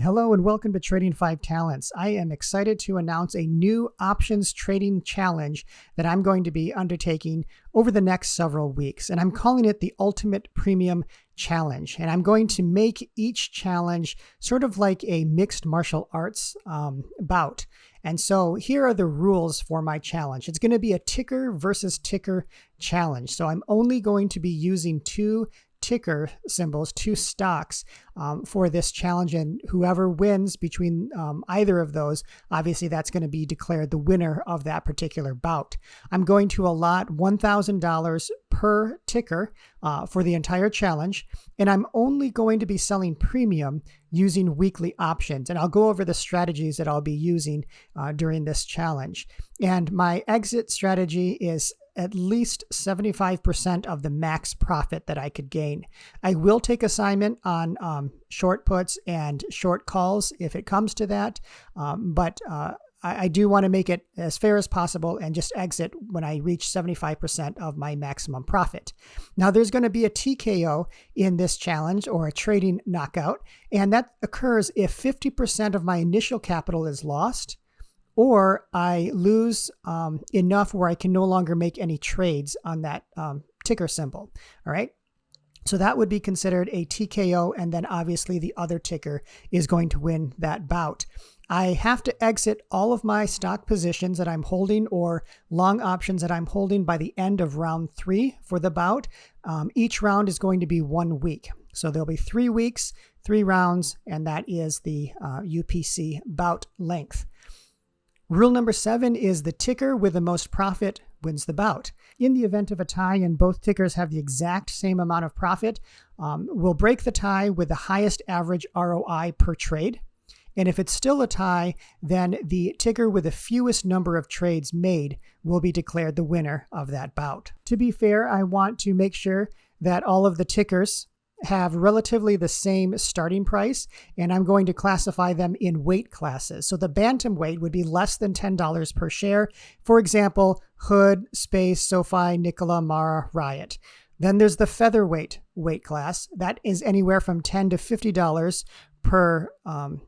Hello and welcome to Trading 5 Talents. I am excited to announce a new options trading challenge that I'm going to be undertaking over the next several weeks. And I'm calling it the Ultimate Premium Challenge. And I'm going to make each challenge sort of like a mixed martial arts bout. And so here are the rules for my challenge. It's going to be a ticker versus ticker challenge. So I'm only going to be using two ticker symbols, two stocks for this challenge, and whoever wins between either of those, obviously that's going to be declared the winner of that particular bout. I'm going to allot $1,000 per ticker for the entire challenge, and I'm only going to be selling premium using weekly options, and I'll go over the strategies that I'll be using during this challenge. And my exit strategy is at least 75% of the max profit that I could gain. I will take assignment on short puts and short calls if it comes to that, but I do want to make it as fair as possible and just exit when I reach 75% of my maximum profit. Now, there's going to be a TKO in this challenge, or a trading knockout, and that occurs if 50% of my initial capital is lost, or I lose enough where I can no longer make any trades on that ticker symbol. All right. So that would be considered a TKO. And then obviously the other ticker is going to win that bout. I have to exit all of my stock positions that I'm holding or long options that I'm holding by the end of round 3 for the bout. Each round is going to be 1 week. So there'll be 3 weeks, 3 rounds, and that is the UPC bout length. Rule number 7 is the ticker with the most profit wins the bout. In the event of a tie and both tickers have the exact same amount of profit, we'll break the tie with the highest average ROI per trade. And if it's still a tie, then the ticker with the fewest number of trades made will be declared the winner of that bout. To be fair, I want to make sure that all of the tickers have relatively the same starting price, and I'm going to classify them in weight classes. So the bantamweight would be less than $10 per share. For example, Hood, Space, SoFi, Nikola, Mara, Riot. Then there's the featherweight weight class. That is anywhere from $10 to $50 per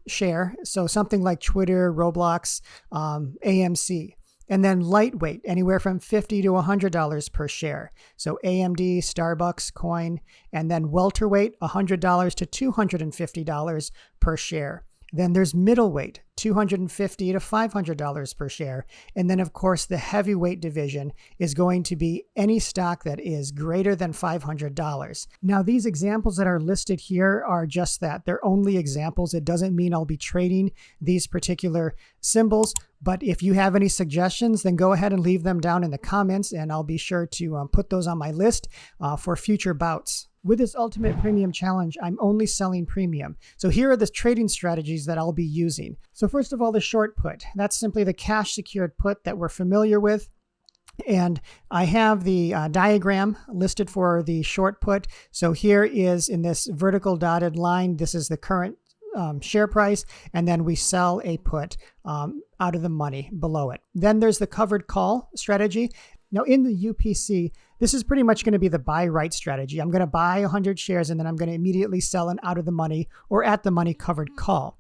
share. So something like Twitter, Roblox, AMC. And then lightweight, anywhere from $50 to $100 per share. So AMD, Starbucks, Coin. And then welterweight, $100 to $250 per share. Then there's middleweight, $250 to $500 per share. And then, of course, the heavyweight division is going to be any stock that is greater than $500. Now, these examples that are listed here are just that. They're only examples. It doesn't mean I'll be trading these particular symbols. But if you have any suggestions, then go ahead and leave them down in the comments, and I'll be sure to put those on my list for future bouts. With this Ultimate Premium Challenge, I'm only selling premium. So here are the trading strategies that I'll be using. So first of all, the short put. That's simply the cash secured put that we're familiar with. And I have the diagram listed for the short put. So here is in this vertical dotted line, this is the current share price, and then we sell a put out of the money below it. Then there's the covered call strategy. Now in the UPC, this is pretty much going to be the buy right strategy. I'm going to buy 100 shares and then I'm going to immediately sell an out of the money or at the money covered call.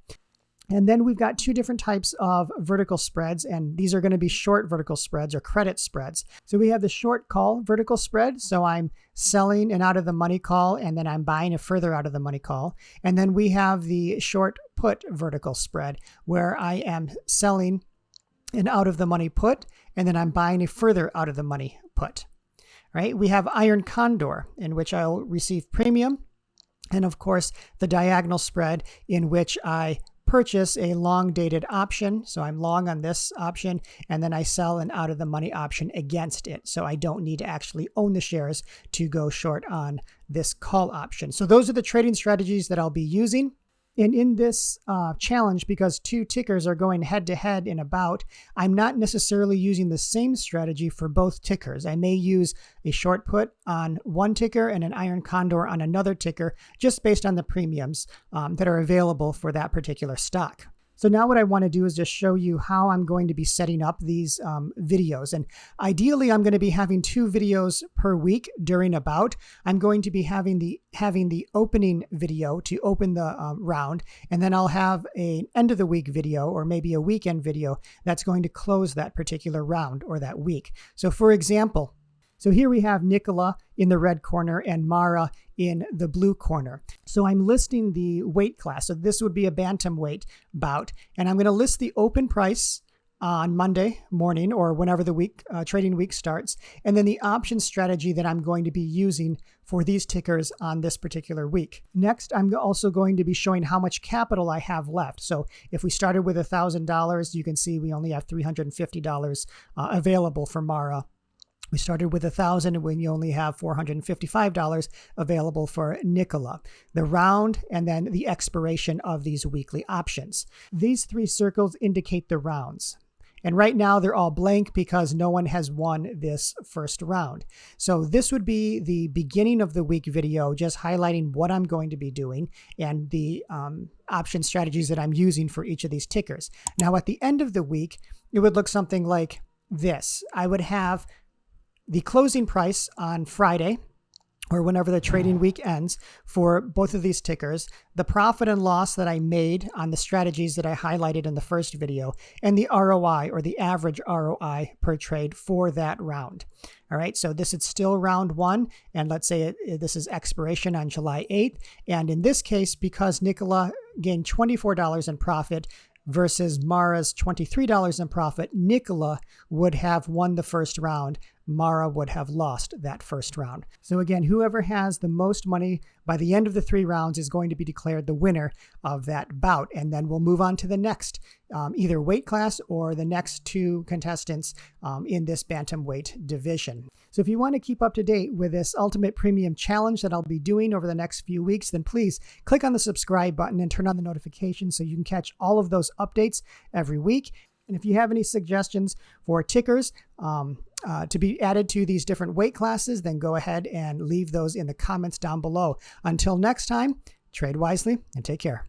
And then we've got 2 different types of vertical spreads, and these are going to be short vertical spreads or credit spreads. So we have the short call vertical spread. So I'm selling an out of the money call and then I'm buying a further out of the money call. And then we have the short put vertical spread where I am selling an out of the money put and then I'm buying a further out of the money put. Right? We have iron condor, in which I'll receive premium, and of course the diagonal spread, in which I purchase a long dated option. So I'm long on this option, and then I sell an out of the money option against it. So I don't need to actually own the shares to go short on this call option. So those are the trading strategies that I'll be using. And in this challenge, because 2 tickers are going head to head in a bout, I'm not necessarily using the same strategy for both tickers. I may use a short put on one ticker and an iron condor on another ticker, just based on the premiums that are available for that particular stock. So now what I want to do is just show you how I'm going to be setting up these videos. And ideally, I'm going to be having 2 videos per week during a bout. I'm going to be having the opening video to open the round, and then I'll have an end of the week video or maybe a weekend video that's going to close that particular round or that week. So for example, here we have Nicola in the red corner and Mara in the blue corner. So I'm listing the weight class. So this would be a bantamweight bout. And I'm going to list the open price on Monday morning or whenever the trading week starts. And then the option strategy that I'm going to be using for these tickers on this particular week. Next, I'm also going to be showing how much capital I have left. So if we started with $1,000, you can see we only have $350 available for Mara. We started with $1,000 and we only have $455 available for Nicola. The round and then the expiration of these weekly options. These 3 circles indicate the rounds. And right now they're all blank because no one has won this first round. So this would be the beginning of the week video, just highlighting what I'm going to be doing and the option strategies that I'm using for each of these tickers. Now at the end of the week, it would look something like this. I would have the closing price on Friday or whenever the trading week ends for both of these tickers, the profit and loss that I made on the strategies that I highlighted in the first video, and the ROI or the average ROI per trade for that round. All right, so this is still round 1, and let's say this is expiration on July 8th. And in this case, because Nicola gained $24 in profit, versus Mara's $23 in profit, Nicola would have won the first round. Mara would have lost that first round. So again, whoever has the most money by the end of the 3 rounds is going to be declared the winner of that bout. And then we'll move on to the next, either weight class or the next 2 contestants in this bantamweight division. So if you want to keep up to date with this Ultimate Premium Challenge that I'll be doing over the next few weeks, then please click on the subscribe button and turn on the notifications so you can catch all of those updates every week. And if you have any suggestions for tickers to be added to these different weight classes, then go ahead and leave those in the comments down below. Until next time, trade wisely and take care.